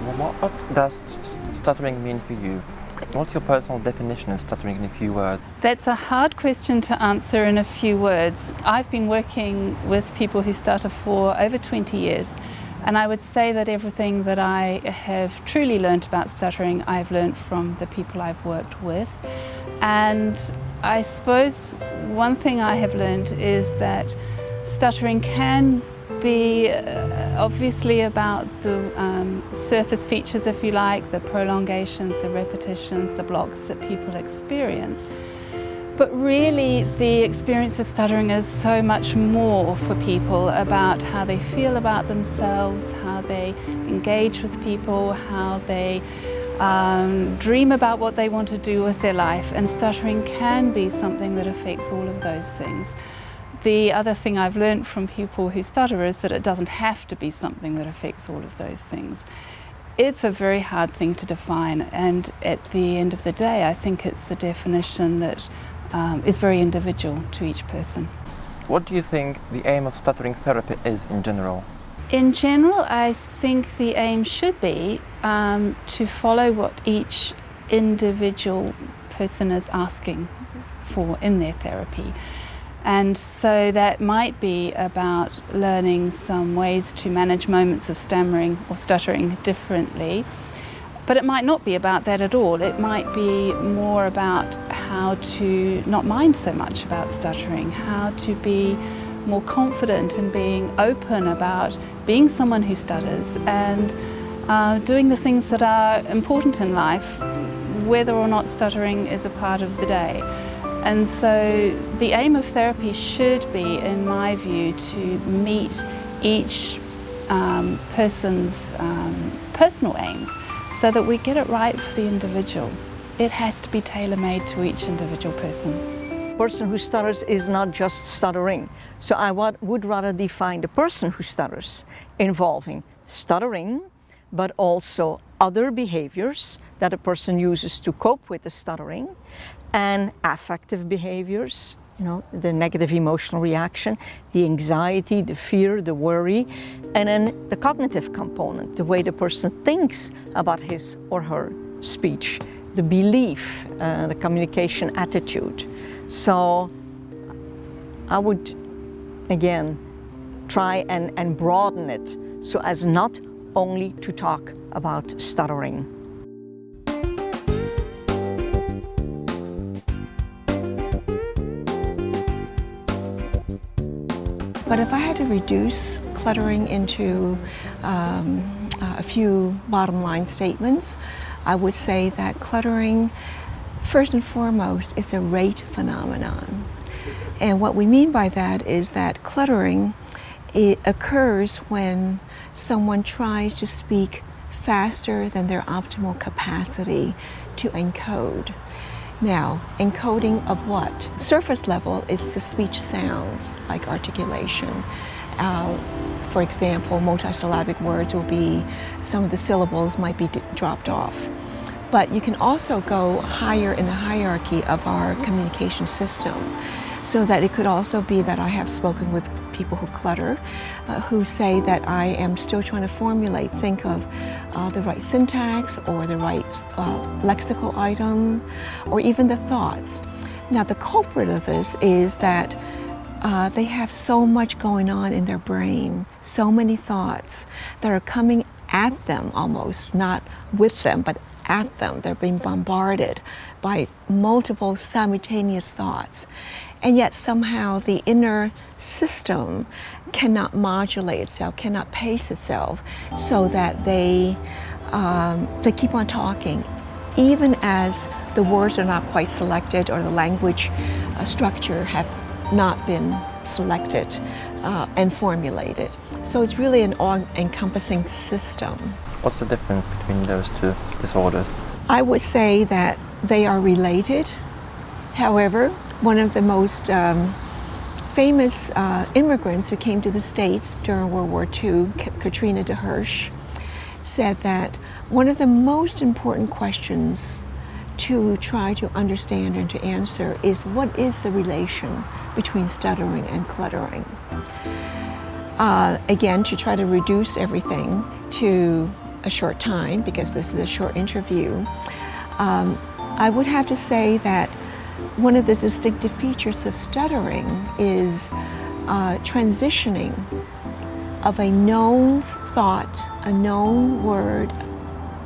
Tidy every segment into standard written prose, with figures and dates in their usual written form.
What does stuttering mean for you? What's your personal definition of stuttering in a few words? That's a hard question to answer in a few words. I've been working with people who stutter for over 20 years, and I would say that everything that I have truly learned about stuttering, I've learned from the people I've worked with. And I suppose one thing I have learned is that stuttering can be obviously about the surface features, if you like, the prolongations, the repetitions, the blocks that people experience. But really the experience of stuttering is so much more for people about how they feel about themselves, how they engage with people, how they dream about what they want to do with their life, and stuttering can be something that affects all of those things. The other thing I've learned from people who stutter is that it doesn't have to be something that affects all of those things. It's a very hard thing to define, and at the end of the day I think it's a definition that is very individual to each person. What do you think the aim of stuttering therapy is in general? In general, I think the aim should be to follow what each individual person is asking for in their therapy. And so that might be about learning some ways to manage moments of stammering or stuttering differently. But it might not be about that at all. It might be more about how to not mind so much about stuttering, how to be more confident and being open about being someone who stutters and doing the things that are important in life, whether or not stuttering is a part of the day. And so the aim of therapy should be, in my view, to meet each person's personal aims so that we get it right for the individual. It has to be tailor-made to each individual person. Person who stutters is not just stuttering. So I would rather define the person who stutters involving stuttering, but also other behaviors that a person uses to cope with the stuttering, and affective behaviors, the negative emotional reaction, the anxiety, the fear, the worry, and then the cognitive component, the way the person thinks about his or her speech, the belief, the communication attitude. So I would, again, try and broaden it so as not only to talk about stuttering. But if I had to reduce cluttering into a few bottom line statements, I would say that cluttering, first and foremost, is a rate phenomenon. And what we mean by that is that cluttering, it occurs when someone tries to speak faster than their optimal capacity to encode. Now, encoding of what? Surface level is the speech sounds, like articulation. For example, multisyllabic words will be, some of the syllables might be dropped off. But you can also go higher in the hierarchy of our communication system, so that it could also be that I have spoken with people who clutter, who say that I am still trying to formulate, think of the right syntax or the right lexical item, or even the thoughts. Now the culprit of this is that they have so much going on in their brain, so many thoughts that are coming at them almost, not with them, but at them. They're being bombarded by multiple simultaneous thoughts. And yet somehow the inner system cannot modulate itself, cannot pace itself, so that they keep on talking, even as the words are not quite selected or the language structure have not been selected and formulated. So it's really an all-encompassing system. What's the difference between those two disorders? I would say that they are related. However, one of the most famous immigrants who came to the States during World War II, Katrina de Hirsch, said that one of the most important questions to try to understand and to answer is, what is the relation between stuttering and cluttering? Again, to try to reduce everything to a short time, because this is a short interview, I would have to say that one of the distinctive features of stuttering is transitioning of a known thought, a known word,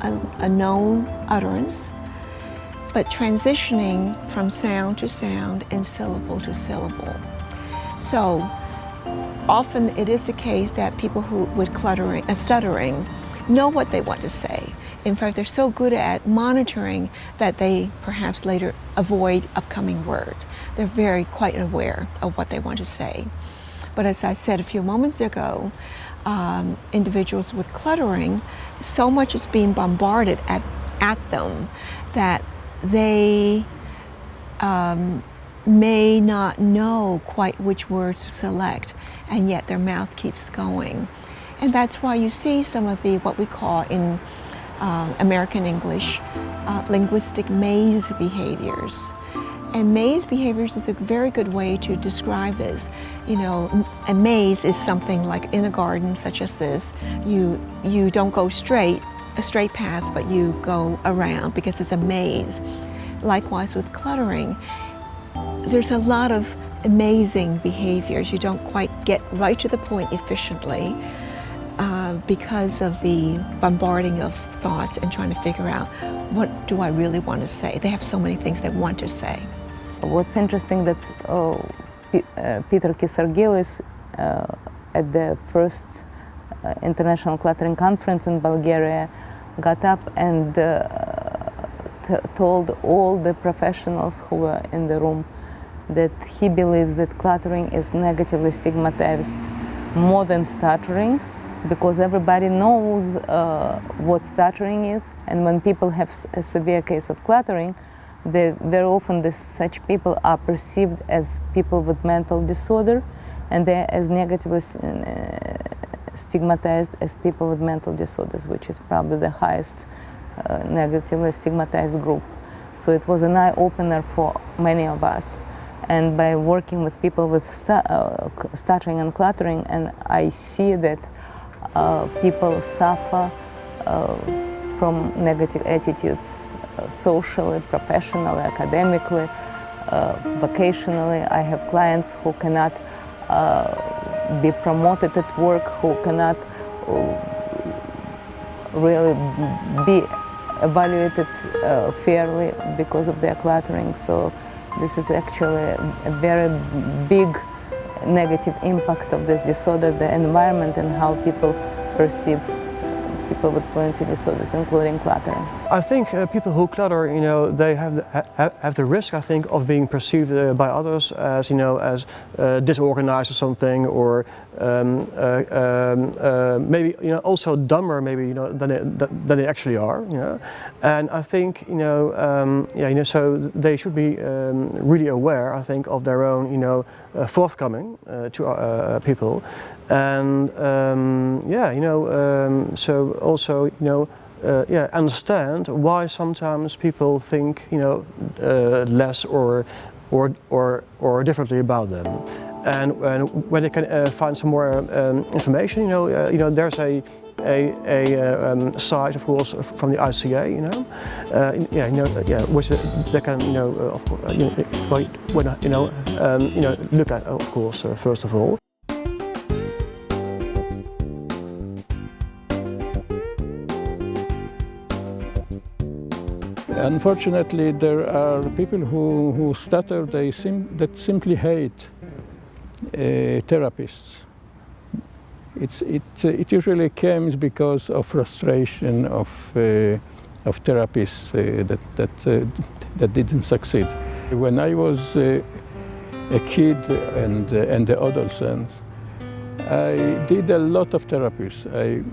a known utterance, but transitioning from sound to sound and syllable to syllable. So often it is the case that people who with stuttering know what they want to say. In fact, they're so good at monitoring that they perhaps later avoid upcoming words. They're quite aware of what they want to say. But as I said a few moments ago, individuals with cluttering, so much is being bombarded at them that they may not know quite which words to select, and yet their mouth keeps going. And that's why you see some of the, what we call in American English, linguistic maze behaviors. And maze behaviors is a very good way to describe this. You know, a maze is something like in a garden such as this, you don't go a straight path, but you go around because it's a maze. Likewise with cluttering, there's a lot of amazing behaviors. You don't quite get right to the point efficiently because of the bombarding of thoughts and trying to figure out, what do I really want to say? They have so many things they want to say. What's interesting that Peter Kisargilis at the first International Cluttering Conference in Bulgaria got up and told all the professionals who were in the room that he believes that cluttering is negatively stigmatized more than stuttering, because everybody knows what stuttering is, and when people have a severe case of cluttering, very often such people are perceived as people with mental disorder, and they're as negatively stigmatized as people with mental disorders, which is probably the highest negatively stigmatized group. So it was an eye-opener for many of us. And by working with people with stuttering and cluttering, and I see that people suffer from negative attitudes socially, professionally, academically, vocationally. I have clients who cannot be promoted at work, who cannot really be evaluated fairly because of their cluttering. So this is actually a very big negative impact of this disorder, the environment and how people perceive people with fluency disorders, including cluttering. I think people who clutter, you know, they have the risk, I think, of being perceived by others as, you know, as disorganized or something, or maybe, you know, also dumber, maybe, you know, than they actually are, you know. And I think, you know, yeah, you know, so they should be really aware, I think, of their own, you know, forthcoming to people, and yeah, you know, so also, you know. Yeah, understand why sometimes people think, you know, less or differently about them, and when they can find some more information, you know, there's a site, of course, from the ICA, you know, yeah, you know, yeah, which they can, you know, of course, you know, look at, of course, first of all. Unfortunately, there are people who stutter, that simply hate therapists. It usually comes because of frustration of therapists that didn't succeed. When I was a kid and the adolescent, I did a lot of therapies.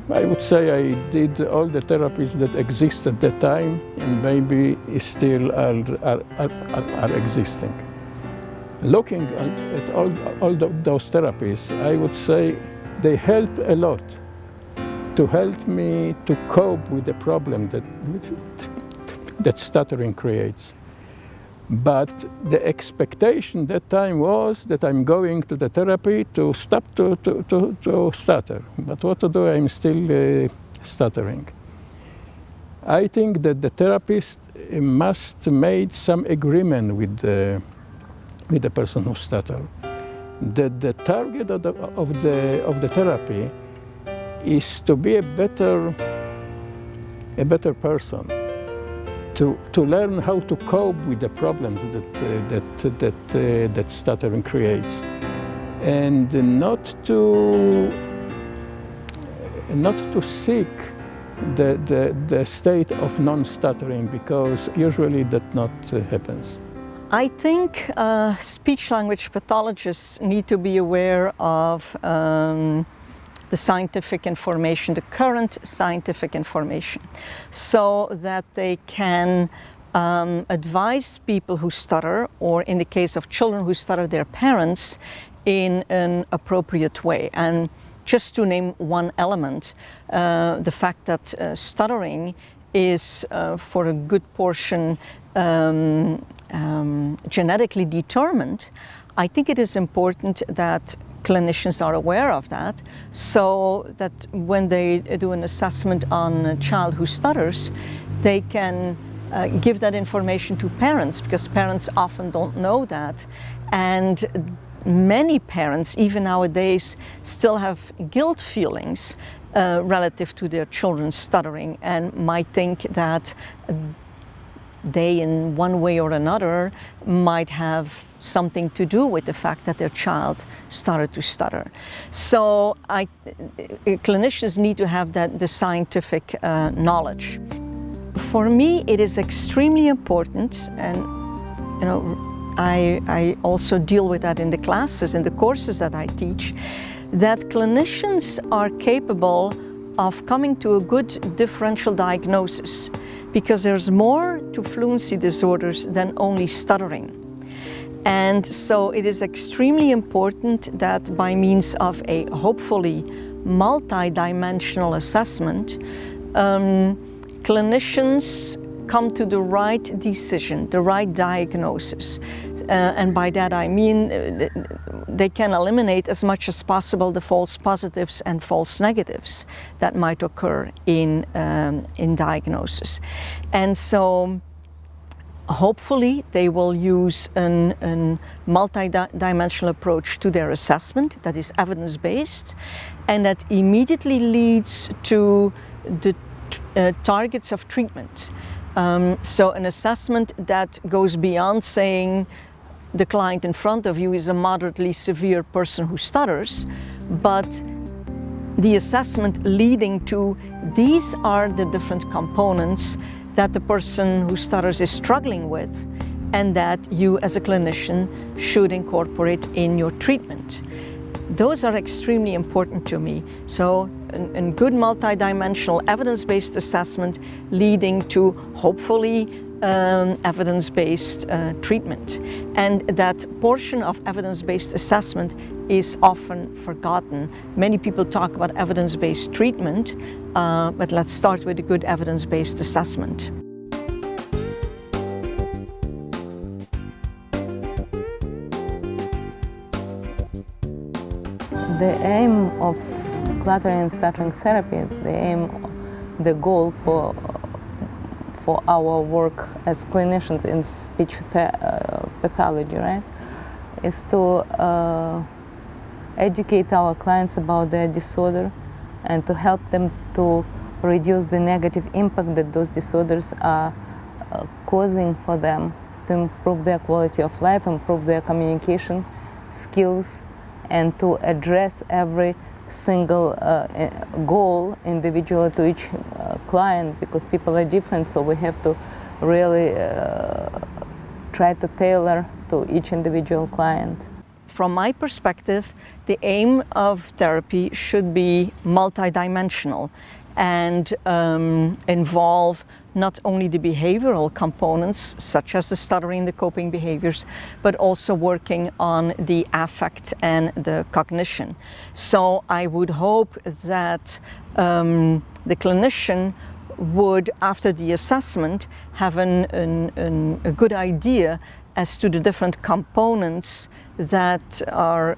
I would say I did all the therapies that exist at that time, and maybe still are existing. Looking at all those therapies, I would say they help a lot to help me to cope with the problem that stuttering creates. But the expectation that time was that I'm going to the therapy to stop to stutter. But what to do? I'm still stuttering. I think that the therapist must make some agreement with the person who stutters. The target of the therapy is to be a better person, to learn how to cope with the problems that stuttering creates, and not to seek the state of non-stuttering, because usually that not happens. I think speech-language pathologists need to be aware of the scientific information, the current scientific information, so that they can advise people who stutter, or in the case of children who stutter, their parents, in an appropriate way. And just to name one element, the fact that stuttering is for a good portion genetically determined, I think it is important that clinicians are aware of that, so that when they do an assessment on a child who stutters, they can give that information to parents, because parents often don't know that. And many parents, even nowadays, still have guilt feelings relative to their children's stuttering, and might think that they, in one way or another, might have something to do with the fact that their child started to stutter. So clinicians need to have the scientific knowledge. For me, it is extremely important, and I also deal with that in the classes, in the courses that I teach, that clinicians are capable of coming to a good differential diagnosis, because there's more to fluency disorders than only stuttering. And so it is extremely important that by means of a hopefully multi-dimensional assessment, clinicians come to the right decision, the right diagnosis. And by that I mean they can eliminate as much as possible the false positives and false negatives that might occur in diagnosis. And so hopefully they will use a multi-dimensional approach to their assessment that is evidence-based, and that immediately leads to the targets of treatment. So an assessment that goes beyond saying the client in front of you is a moderately severe person who stutters, but the assessment leading to these are the different components that the person who stutters is struggling with, and that you as a clinician should incorporate in your treatment. Those are extremely important to me. So a good multidimensional evidence-based assessment leading to hopefully evidence-based treatment. And that portion of evidence-based assessment is often forgotten. Many people talk about evidence-based treatment, but let's start with a good evidence-based assessment. The aim of cluttering and stuttering therapy, it's the goal for our work as clinicians in speech pathology, right, is to educate our clients about their disorder and to help them to reduce the negative impact that those disorders are causing for them, to improve their quality of life, improve their communication skills, and to address every single goal individually to each client, because people are different, so we have to really try to tailor to each individual client. From my perspective, the aim of therapy should be multidimensional and involve not only the behavioral components, such as the stuttering, the coping behaviors, but also working on the affect and the cognition. So I would hope that the clinician would, after the assessment, have a good idea as to the different components that are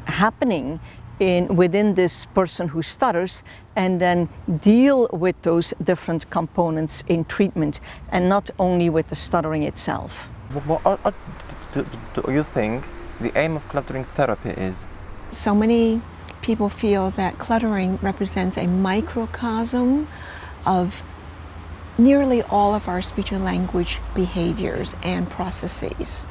happening within this person who stutters, and then deal with those different components in treatment, and not only with the stuttering itself. What do you think the aim of cluttering therapy is? So many people feel that cluttering represents a microcosm of nearly all of our speech and language behaviors and processes.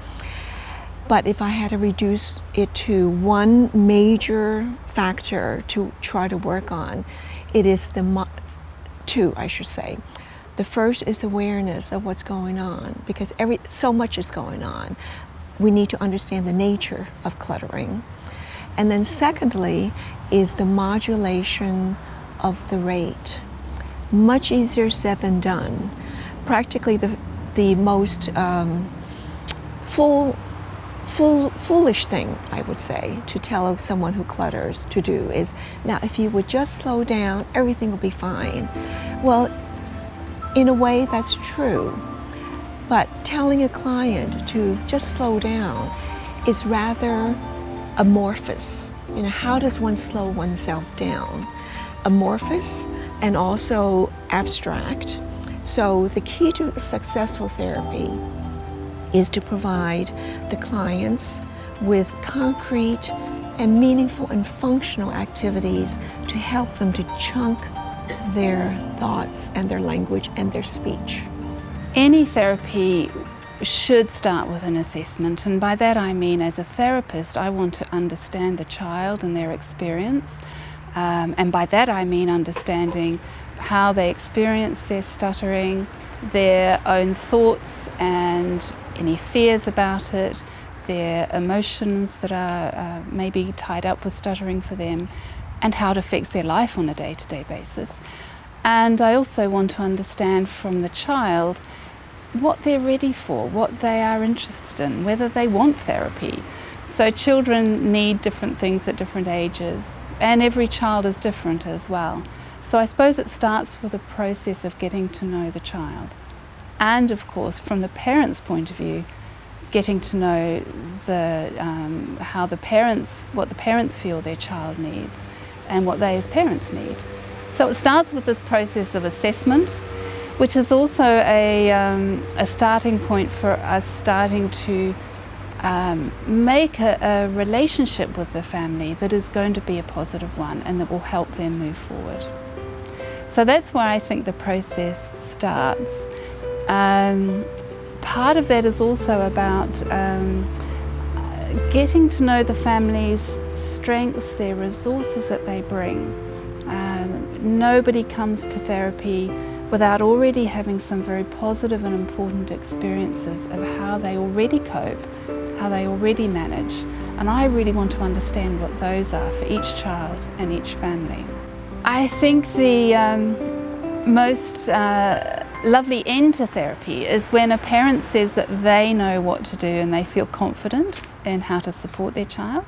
But if I had to reduce it to one major factor to try to work on, it is two, I should say. The first is awareness of what's going on, because so much is going on. We need to understand the nature of cluttering. And then secondly is the modulation of the rate. Much easier said than done. Practically the most foolish thing, I would say, to tell someone who clutters to do is, now if you would just slow down, everything will be fine. Well, in a way that's true, but telling a client to just slow down is rather amorphous. You know, how does one slow oneself down? Amorphous and also abstract. So the key to a successful therapy is to provide the clients with concrete and meaningful and functional activities to help them to chunk their thoughts and their language and their speech. Any therapy should start with an assessment, and by that I mean, as a therapist, I want to understand the child and their experience, and by that I mean understanding how they experience their stuttering, their own thoughts and any fears about it, their emotions that are maybe tied up with stuttering for them, and how it affects their life on a day-to-day basis. And I also want to understand from the child what they're ready for, what they are interested in, whether they want therapy. So children need different things at different ages, and every child is different as well. So I suppose it starts with a process of getting to know the child. And of course, from the parents' point of view, getting to know what the parents feel their child needs and what they as parents need. So it starts with this process of assessment, which is also a starting point for us starting to make a relationship with the family that is going to be a positive one and that will help them move forward. So that's where I think the process starts. Part of that is also about getting to know the family's strengths, their resources that they bring. Nobody comes to therapy without already having some very positive and important experiences of how they already cope, how they already manage. And I really want to understand what those are for each child and each family. I think the most lovely end to therapy is when a parent says that they know what to do and they feel confident in how to support their child,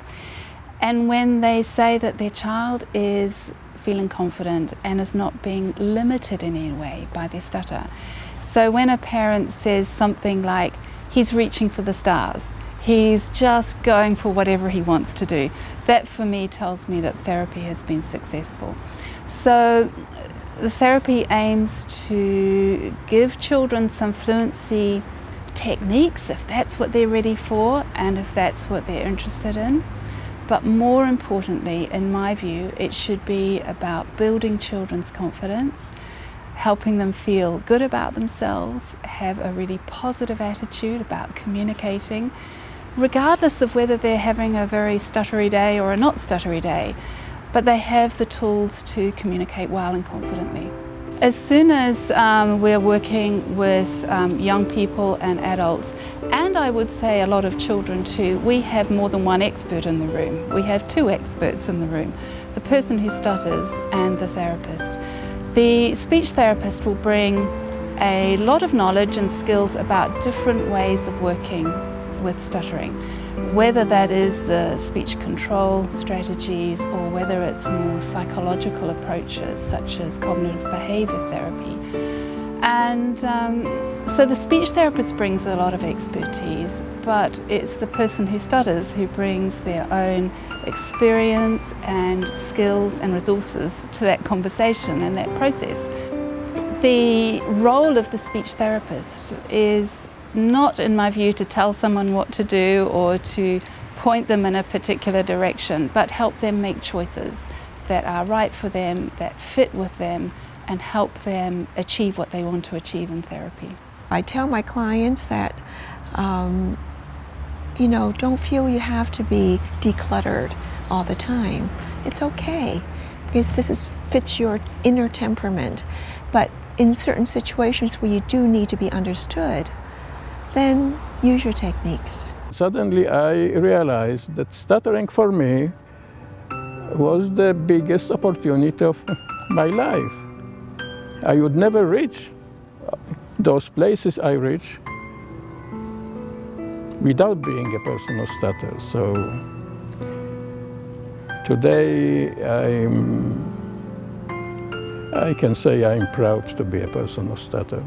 and when they say that their child is feeling confident and is not being limited in any way by their stutter. So when a parent says something like, he's reaching for the stars, he's just going for whatever he wants to do, that for me tells me that therapy has been successful. So the therapy aims to give children some fluency techniques if that's what they're ready for and if that's what they're interested in. But more importantly, in my view, it should be about building children's confidence, helping them feel good about themselves, have a really positive attitude about communicating, regardless of whether they're having a very stuttery day or a not stuttery day, but they have the tools to communicate well and confidently. As soon as we're working with young people and adults, and I would say a lot of children too, we have more than one expert in the room. We have two experts in the room, the person who stutters and the therapist. The speech therapist will bring a lot of knowledge and skills about different ways of working with stuttering, whether that is the speech control strategies or whether it's more psychological approaches such as cognitive behaviour therapy. And so the speech therapist brings a lot of expertise, but it's the person who stutters who brings their own experience and skills and resources to that conversation and that process. The role of the speech therapist is not, in my view, to tell someone what to do or to point them in a particular direction, but help them make choices that are right for them, that fit with them, and help them achieve what they want to achieve in therapy. I tell my clients that, you know, don't feel you have to be decluttered all the time. It's okay, because this fits your inner temperament. But in certain situations where you do need to be understood, then use your techniques. Suddenly I realized that stuttering for me was the biggest opportunity of my life. I would never reach those places I reach without being a person who stutters. So today I can say I'm proud to be a person who stutters.